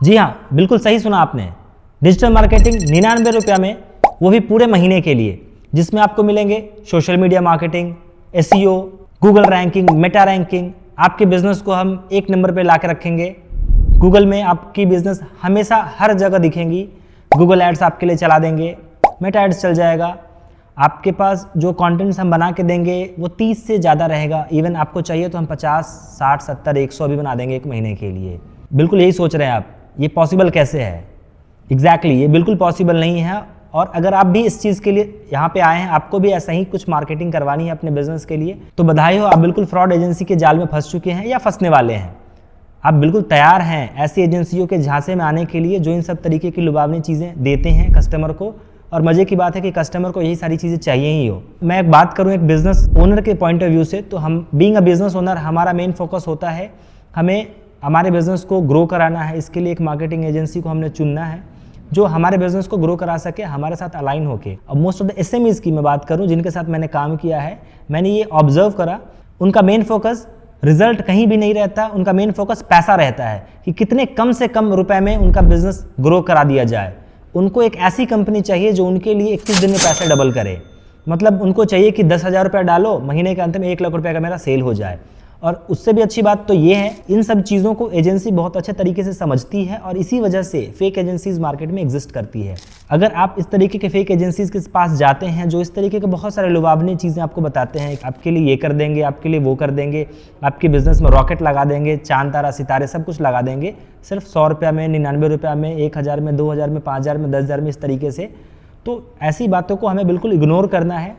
जी हाँ, बिल्कुल सही सुना आपने। डिजिटल मार्केटिंग 99 रुपया में, वो भी पूरे महीने के लिए, जिसमें आपको मिलेंगे social media marketing, SEO, Google ranking, Meta ranking. आपके बिजनेस को हम एक नंबर पे ला के रखेंगे। गूगल में आपकी बिजनेस हमेशा हर जगह दिखेंगी। गूगल एड्स आपके लिए चला देंगे, मेटा एड्स चल जाएगा। आपके पास जो कंटेंट्स हम बना के देंगे वो 30 से ज़्यादा रहेगा। इवन आपको चाहिए तो हम 50, 60, 70, 100 भी बना देंगे एक महीने के लिए। बिल्कुल यही सोच रहे हैं आप, ये पॉसिबल कैसे है? एग्जैक्टली, ये बिल्कुल पॉसिबल नहीं है। और अगर आप भी इस चीज़ के लिए यहाँ पे आए हैं, आपको भी ऐसा ही कुछ मार्केटिंग करवानी है अपने बिजनेस के लिए, तो बधाई हो, आप बिल्कुल फ्रॉड एजेंसी के जाल में फंस चुके हैं या फंसने वाले हैं। आप बिल्कुल तैयार हैं ऐसी एजेंसियों के झांसे में आने के लिए जो इन सब तरीके की लुभावनी चीज़ें देते हैं कस्टमर को। और मज़े की बात है कि कस्टमर को यही सारी चीज़ें चाहिए ही हो। मैं एक बात करूँ एक बिज़नेस ओनर के पॉइंट ऑफ व्यू से, तो हम बीइंग अ बिज़नेस ओनर, हमारा मेन फोकस होता है हमें हमारे बिज़नेस को ग्रो कराना है। इसके लिए एक मार्केटिंग एजेंसी को हमने चुनना है जो हमारे बिज़नेस को ग्रो करा सके, हमारे साथ अलाइन होके। अब मोस्ट ऑफ द एसएमईज़ की मैं बात करूँ जिनके साथ मैंने काम किया है, मैंने ये ऑब्जर्व करा, उनका मेन फोकस रिजल्ट कहीं भी नहीं रहता। उनका मेन फोकस पैसा रहता है कि कितने कम से कम रुपए में उनका बिजनेस ग्रो करा दिया जाए। उनको एक ऐसी कंपनी चाहिए जो उनके लिए 21 दिन में पैसे डबल करे। मतलब उनको चाहिए कि 10,000 रुपये डालो, महीने के अंत में 1 लाख रुपये का मेरा सेल हो जाए। और उससे भी अच्छी बात तो ये है, इन सब चीज़ों को एजेंसी बहुत अच्छे तरीके से समझती है और इसी वजह से फेक एजेंसीज मार्केट में एग्जिस्ट करती है। अगर आप इस तरीके के फेक एजेंसीज के पास जाते हैं जो इस तरीके के बहुत सारे लुभावनी चीज़ें आपको बताते हैं, आपके लिए ये कर देंगे, आपके लिए वो कर देंगे, आपके बिजनेस में रॉकेट लगा देंगे, चांद तारा सितारे सब कुछ लगा देंगे, सिर्फ 100 रुपया में, 99 रुपया में, 1000 में, 2000 में, 5000 में, 10,000 में, इस तरीके से, तो ऐसी बातों को हमें बिल्कुल इग्नोर करना है।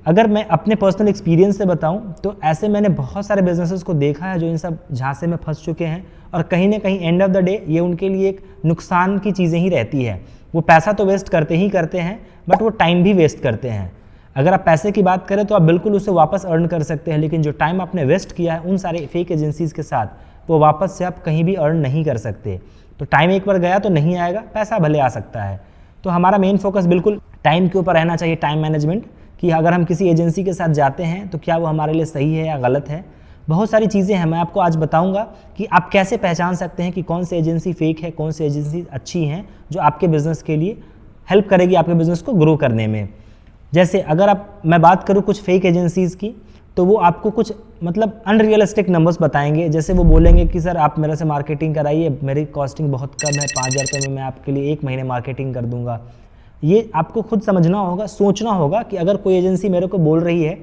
अगर मैं अपने पर्सनल एक्सपीरियंस से बताऊं तो ऐसे मैंने बहुत सारे बिजनेसेस को देखा है जो इन सब झांसे में फंस चुके हैं और कहीं ना कहीं एंड ऑफ द डे ये उनके लिए एक नुकसान की चीज़ें ही रहती है। वो पैसा तो वेस्ट करते ही करते हैं, बट वो टाइम भी वेस्ट करते हैं। अगर आप पैसे की बात करें तो आप बिल्कुल उसे वापस अर्न कर सकते हैं, लेकिन जो टाइम आपने वेस्ट किया है उन सारे फेक एजेंसीज़ के साथ, वो वापस से आप कहीं भी अर्न नहीं कर सकते। तो टाइम एक बार गया तो नहीं आएगा, पैसा भले आ सकता है। तो हमारा मेन फोकस बिल्कुल टाइम के ऊपर रहना चाहिए, टाइम मैनेजमेंट, कि अगर हम किसी एजेंसी के साथ जाते हैं तो क्या वो हमारे लिए सही है या गलत है। बहुत सारी चीज़ें हैं, मैं आपको आज बताऊंगा कि आप कैसे पहचान सकते हैं कि कौन सी एजेंसी फेक है, कौन सी एजेंसी अच्छी हैं जो आपके बिज़नेस के लिए हेल्प करेगी आपके बिज़नेस को ग्रो करने में। जैसे अगर मैं बात करूँ कुछ फेक एजेंसीज़ की, तो वो आपको कुछ मतलब अनरियलिस्टिक नंबर्स बताएंगे। जैसे वो बोलेंगे कि सर आप मेरे से मार्केटिंग कराइए, मेरी कॉस्टिंग बहुत कम है, 5,000 रुपये में मैं आपके लिए 1 महीने मार्केटिंग कर दूंगा। ये आपको खुद समझना होगा, सोचना होगा कि अगर कोई एजेंसी मेरे को बोल रही है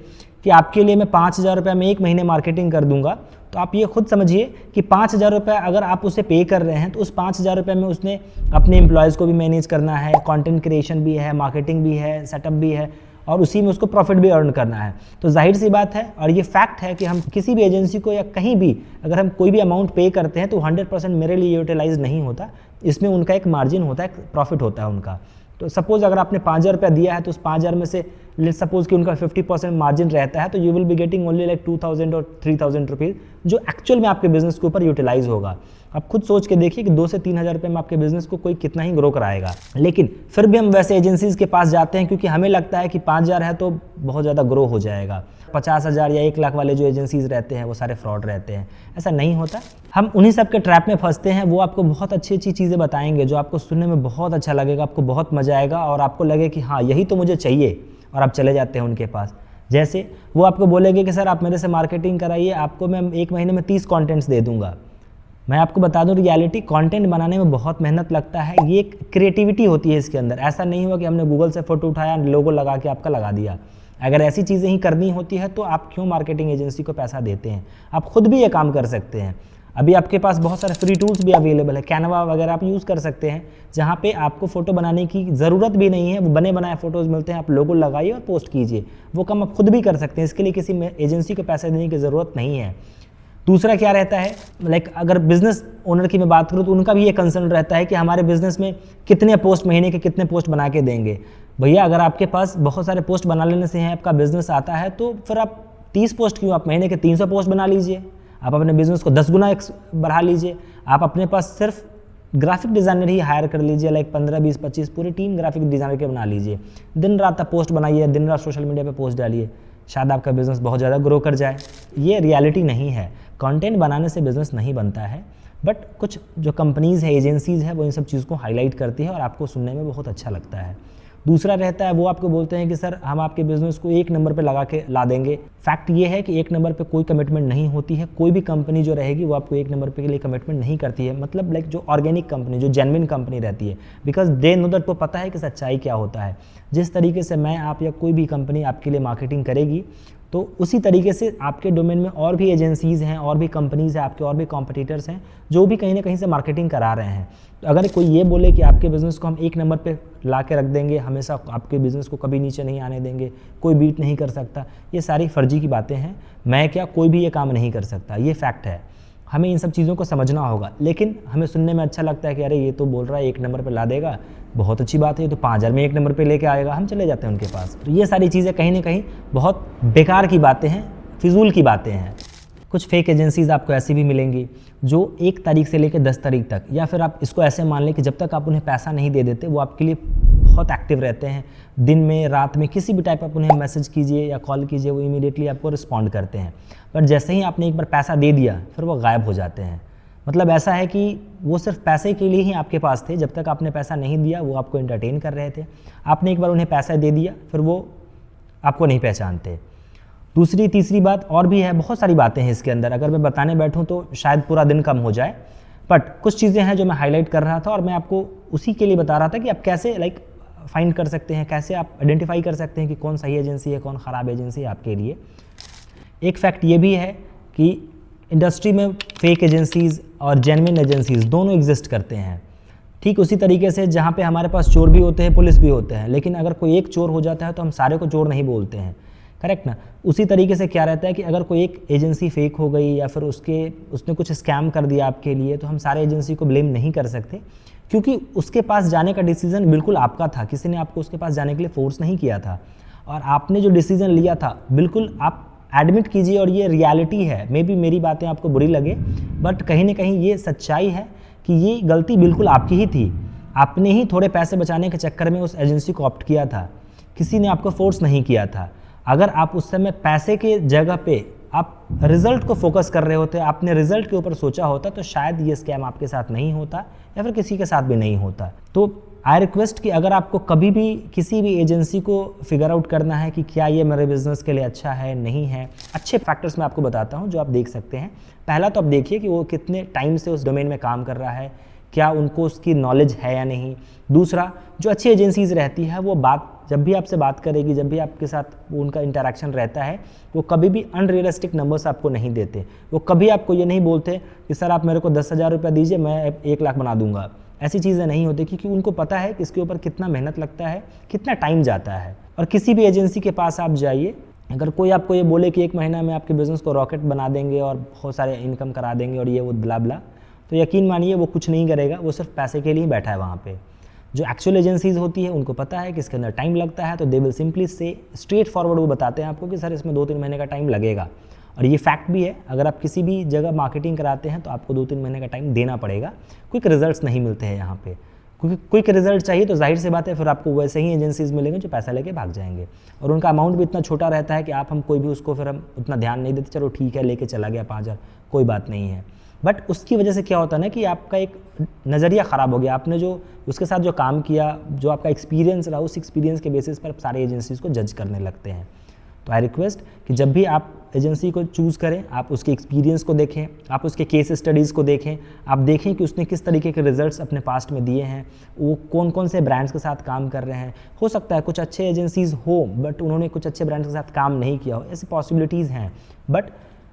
कि आपके लिए मैं 5,000 रुपये में 1 महीने मार्केटिंग कर दूंगा, तो आप ये खुद समझिए कि 5,000 रुपये अगर आप उसे पे कर रहे हैं तो उस 5,000 रुपये में उसने अपने एम्प्लॉयज़ को भी मैनेज करना है, कंटेंट क्रिएशन भी है, मार्केटिंग भी है, सेटअप भी है, और उसी में उसको प्रॉफिट भी अर्न करना है। तो जाहिर सी बात है, और ये फैक्ट है कि हम किसी भी एजेंसी को या कहीं भी अगर हम कोई भी अमाउंट पे करते हैं तो 100% मेरे लिए यूटिलाइज नहीं होता। इसमें उनका एक मार्जिन होता है, प्रॉफिट होता है उनका। तो सपोज अगर आपने 5,000 रुपया दिया है तो उस 5,000 में से लेट्स सपोज कि उनका 50% मार्जिन रहता है, तो you will be getting only like 2,000 और 3,000 रुपीज़, जो एक्चुअल में आपके बिजनेस के ऊपर यूटिलाइज होगा। आप खुद सोच के देखिए कि 2 से 3,000 रुपये में आपके बिजनेस को कोई कितना ही ग्रो कराएगा। लेकिन फिर भी हम वैसे एजेंसीज के पास जाते हैं क्योंकि हमें लगता है कि 5,000 है तो बहुत ज़्यादा ग्रो हो जाएगा। 50,000 या 1 लाख वाले जो एजेंसीज रहते हैं वो सारे फ्रॉड रहते हैं, ऐसा नहीं होता। हम उन्हीं सब के ट्रैप में फंसते हैं। वो आपको बहुत अच्छी अच्छी चीज़ें बताएंगे जो आपको सुनने में बहुत अच्छा लगेगा, आपको बहुत मजा आएगा और आपको लगे कि हाँ यही तो मुझे चाहिए, और आप चले जाते हैं उनके पास। जैसे वो आपको बोलेंगे कि सर आप मेरे से मार्केटिंग कराइए, आपको मैं 1 महीने में 30 कॉन्टेंट्स दे दूंगा। मैं आपको बता दूं रियलिटी, कंटेंट बनाने में बहुत मेहनत लगता है, ये एक क्रिएटिविटी होती है इसके अंदर। ऐसा नहीं हुआ कि हमने गूगल से फोटो उठाया, लोगो लगा के आपका लगा दिया। अगर ऐसी चीज़ें ही करनी होती है तो आप क्यों मार्केटिंग एजेंसी को पैसा देते हैं? आप खुद भी ये काम कर सकते हैं। अभी आपके पास बहुत सारे फ्री टूल्स भी अवेलेबल है, कैनवा वगैरह आप यूज़ कर सकते हैं, जहाँ पे आपको फ़ोटो बनाने की ज़रूरत भी नहीं है, वो बने बनाए फ़ोटोज़ मिलते हैं, आप लोगो लगाइए और पोस्ट कीजिए। वो काम आप खुद भी कर सकते हैं, इसके लिए किसी एजेंसी को पैसे देने की ज़रूरत नहीं है। दूसरा क्या रहता है, लाइक अगर बिजनेस ओनर की मैं बात करूँ तो उनका भी ये कंसर्न रहता है कि हमारे बिजनेस में कितने पोस्ट, महीने के कितने पोस्ट बना के देंगे। भैया अगर आपके पास बहुत सारे पोस्ट बना लेने से है आपका बिजनेस आता है, तो फिर आप 30 पोस्ट क्यों, आप महीने के 300 पोस्ट बना लीजिए। आप अपने बिजनेस को 10 गुना बढ़ा लीजिए। आप अपने पास सिर्फ ग्राफिक डिज़ाइनर ही हायर कर लीजिए, लाइक 15, 20, 25 पूरी टीम ग्राफिक डिज़ाइनर के बना लीजिए। दिन रात आप पोस्ट बनाइए, दिन रात सोशल मीडिया पे पोस्ट डालिए, शायद आपका बिजनेस बहुत ज़्यादा ग्रो कर जाए। ये रियलिटी नहीं है। कंटेंट बनाने से बिजनेस नहीं बनता है, बट कुछ जो कंपनीज़ है, एजेंसीज़ है, वो इन सब चीज़ को हाईलाइट करती है और आपको सुनने में बहुत अच्छा लगता है। दूसरा रहता है वो आपको बोलते हैं कि सर हम आपके बिज़नेस को एक नंबर पे लगा के ला देंगे। फैक्ट ये है कि एक नंबर पे कोई कमिटमेंट नहीं होती है। कोई भी कंपनी जो रहेगी वो आपको एक नंबर पे के लिए कमिटमेंट नहीं करती है। मतलब लाइक जो ऑर्गेनिक कंपनी, जो जेन्युइन कंपनी रहती है, बिकॉज दे नो दैट, को पता है कि सच्चाई क्या होता है। जिस तरीके से मैं, आप या कोई भी कंपनी आपके लिए मार्केटिंग करेगी, तो उसी तरीके से आपके डोमेन में और भी एजेंसीज़ हैं, और भी कंपनीज़ हैं, आपके और भी कॉम्पिटिटर्स हैं जो भी कहीं ना कहीं से मार्केटिंग करा रहे हैं। तो अगर कोई ये बोले कि आपके बिज़नेस को हम एक नंबर पे ला के रख देंगे, हमेशा आपके बिज़नेस को कभी नीचे नहीं आने देंगे, कोई बीट नहीं कर सकता, ये सारी फर्जी की बातें हैं। मैं क्या, कोई भी ये काम नहीं कर सकता, ये फैक्ट है। हमें इन सब चीज़ों को समझना होगा। लेकिन हमें सुनने में अच्छा लगता है कि अरे ये तो बोल रहा है एक नंबर पे ला देगा, बहुत अच्छी बात है, ये तो 5000 में एक नंबर पे लेके आएगा, हम चले जाते हैं उनके पास। तो ये सारी चीज़ें कहीं ना कहीं बहुत बेकार की बातें हैं, फिजूल की बातें हैं। कुछ फेक एजेंसीज़ आपको ऐसी भी मिलेंगी जो 1 तारीख से लेकर 10 तारीख तक, या फिर आप इसको ऐसे मान लें कि जब तक आप उन्हें पैसा नहीं दे देते वो आपके लिए बहुत एक्टिव रहते हैं। दिन में, रात में, किसी भी टाइप आप उन्हें मैसेज कीजिए या कॉल कीजिए, वो इमीडिएटली आपको रिस्पॉन्ड करते हैं। पर जैसे ही आपने एक बार पैसा दे दिया फिर वो गायब हो जाते हैं। मतलब ऐसा है कि वो सिर्फ पैसे के लिए ही आपके पास थे। जब तक आपने पैसा नहीं दिया वो आपको एंटरटेन कर रहे थे। आपने एक बार उन्हें पैसा दे दिया फिर वो आपको नहीं पहचानते। दूसरी तीसरी बात और भी है, बहुत सारी बातें हैं इसके अंदर, अगर मैं बताने बैठूं तो शायद पूरा दिन कम हो जाए। बट कुछ चीज़ें हैं जो मैं हाईलाइट कर रहा था और मैं आपको उसी के लिए बता रहा था कि आप कैसे फाइंड कर सकते हैं, कैसे आप आइडेंटिफाई कर सकते हैं कि कौन सही एजेंसी है, कौन ख़राब एजेंसी है आपके लिए। एक फैक्ट ये भी है कि इंडस्ट्री में फेक एजेंसीज़ और जेन्युइन एजेंसीज़ दोनों एग्जिस्ट करते हैं। ठीक उसी तरीके से जहाँ पे हमारे पास चोर भी होते हैं, पुलिस भी होते हैं, लेकिन अगर कोई एक चोर हो जाता है तो हम सारे को चोर नहीं बोलते हैं, करेक्ट ना। उसी तरीके से क्या रहता है कि अगर कोई एक एजेंसी फेक हो गई या फिर उसने कुछ स्कैम कर दिया आपके लिए, तो हम सारे एजेंसी को ब्लेम नहीं कर सकते, क्योंकि उसके पास जाने का डिसीजन बिल्कुल आपका था। किसी ने आपको उसके पास जाने के लिए फोर्स नहीं किया था, और आपने जो डिसीजन लिया था बिल्कुल आप एडमिट कीजिए, और ये रियलिटी है। मे बी मेरी बातें आपको बुरी लगे, बट कहीं ना कहीं ये सच्चाई है कि ये गलती बिल्कुल आपकी ही थी। आपने ही थोड़े पैसे बचाने के चक्कर में उस एजेंसी को ऑप्ट किया था, किसी ने आपको फोर्स नहीं किया था। अगर आप उस समय पैसे के जगह पे आप रिजल्ट को फोकस कर रहे होते, आपने रिजल्ट के ऊपर सोचा होता, तो शायद ये स्कैम आपके साथ नहीं होता या फिर किसी के साथ भी नहीं होता। तो आई रिक्वेस्ट कि अगर आपको कभी भी किसी भी एजेंसी को फिगर आउट करना है कि क्या ये मेरे बिजनेस के लिए अच्छा है, नहीं है, अच्छे फैक्टर्स मैं आपको बताता हूँ जो आप देख सकते हैं। पहला तो आप देखिए कि वो कितने टाइम से उस डोमेन में काम कर रहा है, क्या उनको उसकी नॉलेज है या नहीं। दूसरा, जो अच्छी एजेंसीज रहती है वो जब भी आपसे बात करेगी, जब भी आपके साथ उनका इंटरेक्शन रहता है, वो कभी भी अनरियलिस्टिक नंबर्स आपको नहीं देते। वो कभी आपको ये नहीं बोलते कि सर आप मेरे को 10,000 रुपया दीजिए, मैं 1 लाख बना दूंगा। ऐसी चीज़ें नहीं होती, क्योंकि उनको पता है कि इसके ऊपर कितना मेहनत लगता है, कितना टाइम जाता है। और किसी भी एजेंसी के पास आप जाइए, अगर कोई आपको ये बोले कि 1 महीना में आपके बिज़नेस को रॉकेट बना देंगे और बहुत सारे इनकम करा देंगे और ये वो ब्ला ब्ला, तो यकीन मानिए वो कुछ नहीं करेगा, वो सिर्फ पैसे के लिए ही बैठा है वहाँ पे। जो एक्चुअल एजेंसीज होती है उनको पता है कि इसके अंदर टाइम लगता है, तो दे विल सिंपली से स्ट्रेट फॉरवर्ड वो बताते हैं आपको कि सर इसमें 2-3 महीने का टाइम लगेगा। और ये फैक्ट भी है, अगर आप किसी भी जगह मार्केटिंग कराते हैं तो आपको 2-3 महीने का टाइम देना पड़ेगा। क्विक रिजल्ट्स नहीं मिलते हैं यहाँ पे, क्योंकि क्विक रिजल्ट चाहिए तो जाहिर सी बात है फिर आपको वैसे ही एजेंसीज मिलेंगे जो पैसा लेके भाग जाएंगे, और उनका अमाउंट भी इतना छोटा रहता है कि हम कोई भी उसको फिर हम उतना ध्यान नहीं देते, चलो ठीक है लेके चला गया 5,000, कोई बात नहीं है। बट उसकी वजह से क्या होता है ना कि आपका एक नज़रिया ख़राब हो गया। आपने जो उसके साथ जो काम किया, जो आपका एक्सपीरियंस रहा, उस एक्सपीरियंस के बेसिस पर सारे एजेंसीज़ को जज करने लगते हैं। तो आई रिक्वेस्ट कि जब भी आप एजेंसी को चूज़ करें, आप उसके एक्सपीरियंस को देखें, आप उसके केस स्टडीज़ को देखें, आप देखें कि उसने किस तरीके के रिजल्ट्स अपने पास्ट में दिए हैं, वो कौन कौन से ब्रांड्स के साथ काम कर रहे हैं। हो सकता है कुछ अच्छे एजेंसीज़ हो बट उन्होंने कुछ अच्छे ब्रांड्स के साथ काम नहीं किया हो, ऐसी पॉसिबिलिटीज़ हैं। बट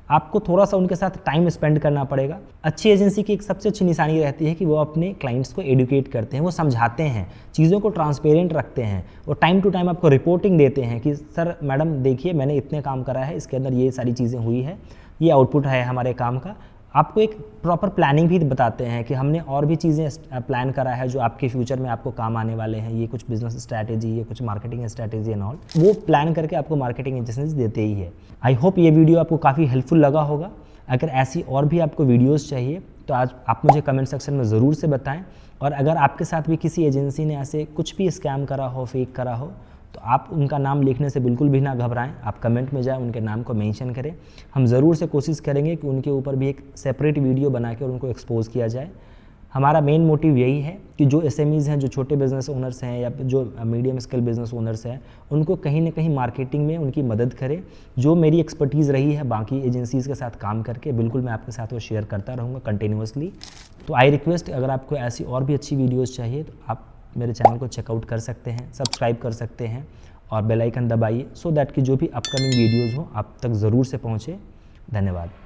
आपको थोड़ा सा उनके साथ टाइम स्पेंड करना पड़ेगा। अच्छी एजेंसी की एक सबसे अच्छी निशानी रहती है कि वो अपने क्लाइंट्स को एडुकेट करते हैं, वो समझाते हैं, चीज़ों को ट्रांसपेरेंट रखते हैं, वो टाइम टू टाइम आपको रिपोर्टिंग देते हैं कि सर मैडम देखिए मैंने इतने काम करा है, इसके अंदर ये सारी चीज़ें हुई है, ये आउटपुट है हमारे काम का। आपको एक प्रॉपर प्लानिंग भी बताते हैं कि हमने और भी चीज़ें प्लान करा है जो आपके फ्यूचर में आपको काम आने वाले हैं, ये कुछ बिजनेस स्ट्रैटेजी, ये कुछ मार्केटिंग स्ट्रैटेजी एंड ऑल, वो प्लान करके आपको मार्केटिंग एजेंसीज देते ही है। आई होप ये वीडियो आपको काफ़ी हेल्पफुल लगा होगा। अगर ऐसी और भी आपको वीडियोज़ चाहिए तो आज आप मुझे कमेंट सेक्शन में ज़रूर से बताएं, और अगर आपके साथ भी किसी एजेंसी ने ऐसे कुछ भी स्कैम करा हो, फेक करा हो, तो आप उनका नाम लिखने से बिल्कुल भी ना घबराएं, आप कमेंट में जाएं, उनके नाम को मेंशन करें। हम ज़रूर से कोशिश करेंगे कि उनके ऊपर भी एक सेपरेट वीडियो बना के उनको एक्सपोज किया जाए। हमारा मेन मोटिव यही है कि जो एसएमईज़ हैं, जो छोटे बिज़नेस ओनर्स हैं या जो मीडियम स्केल बिज़नेस ओनर्स हैं, उनको कहीं ना कहीं मार्केटिंग में उनकी मदद करें। जो मेरी एक्सपर्टीज़ रही है बाकी एजेंसीज़ के साथ काम करके, बिल्कुल मैं आपके साथ वो शेयर करता रहूँगा कंटिन्यूसली। तो आई रिक्वेस्ट, अगर आपको ऐसी और भी अच्छी वीडियोज़ चाहिए तो आप मेरे चैनल को चेकआउट कर सकते हैं, सब्सक्राइब कर सकते हैं और बेल आइकन दबाइए, सो दैट कि जो भी अपकमिंग वीडियोज़ हों आप तक ज़रूर से पहुँचे। धन्यवाद।